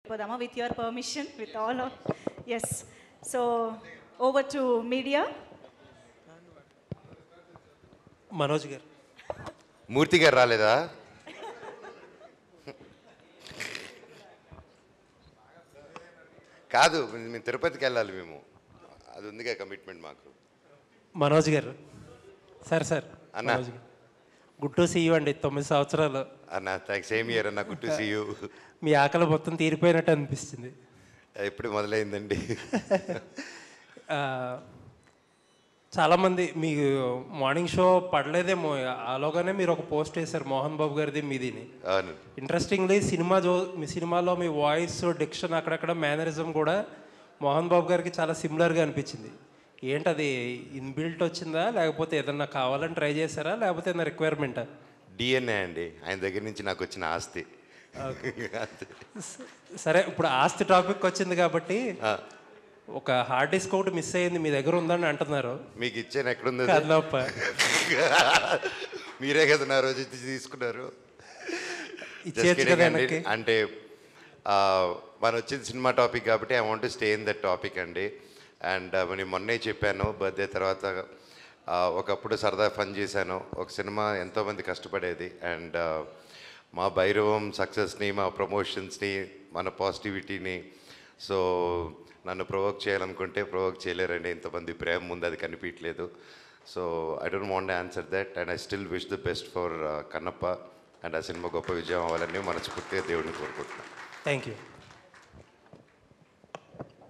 Podama, with your permission, with all of, yes. So over to media. Manoj గారు. మూర్తి గారు రాలేదా? కాదు, మేము తిరుపతికి వెళ్ళాలి, మేము అది ఉందిగా కమిట్మెంట్ మాకు. మనోజ్ గారు సార్ అన్నా. గుడ్ టు సీ యూ అండి. 9 సంవత్సరాలు అన్న, థ్యాంక్స్. సేమ్ ఇయర్ అన్న, గుడ్ టు సీ యూ. మీ ఆకలి మొత్తం తీరిపోయినట్టు అనిపిస్తుంది. ఎప్పుడు మొదలైందండి? చాలామంది మీ మార్నింగ్ షో పడలేదేమో, అలాగానే మీరు ఒక పోస్ట్ వేశారు మోహన్ బాబు గారిది మీదిని. అవును. ఇంట్రెస్టింగ్లీ మీ సినిమాలో మీ వాయిస్, డిక్షన్, అక్కడక్కడ మేనరిజం కూడా మోహన్ బాబు గారికి చాలా సిమిలర్గా అనిపించింది. ఏంటది ఇన్బిల్ట్ వచ్చిందా, లేకపోతే ఏదన్నా కావాలని ట్రై చేశారా, లేకపోతే ఏదైనా రిక్వైర్మెంటా? డిఎన్ఏ అండి, ఆయన దగ్గర నుంచి నాకు వచ్చిన ఆస్తి. సరే, ఇప్పుడు ఆస్తి టాపిక్ వచ్చింది కాబట్టి ఒక హార్డ్ డిస్క్ ఒకటి మిస్ అయ్యింది, మీ దగ్గర ఉందని అంటున్నారు. మీకు ఇచ్చాను, ఎక్కడుంది? మీరే కదా నా రోజు తీసుకున్నారు. అంటే మనం వచ్చింది సినిమా టాపిక్ కాబట్టి I want to stay in that topic అండి. అండ్ నేను మొన్నే చెప్పాను, బర్త్డే తర్వాత ఒకప్పుడు సరదా ఫన్ చేశాను. ఒక సినిమా ఎంతోమంది కష్టపడేది, అండ్ మా భైరవం సక్సెస్ని, మా ప్రమోషన్స్ని, మన పాజిటివిటీని, సో నన్ను ప్రొవోక్ చేయాలనుకుంటే ప్రొవోక్ చేయలేరండి. ఇంతమంది ప్రేమ ముందు అది కనిపించలేదు. So I don't want answer that, and I still wish the best for Kannappa. And ఆ సినిమా గొప్ప విజయం అవ్వాలని మనస్ఫూర్తిగా దేవుడిని కోరుకుంటున్నాను. Thank you.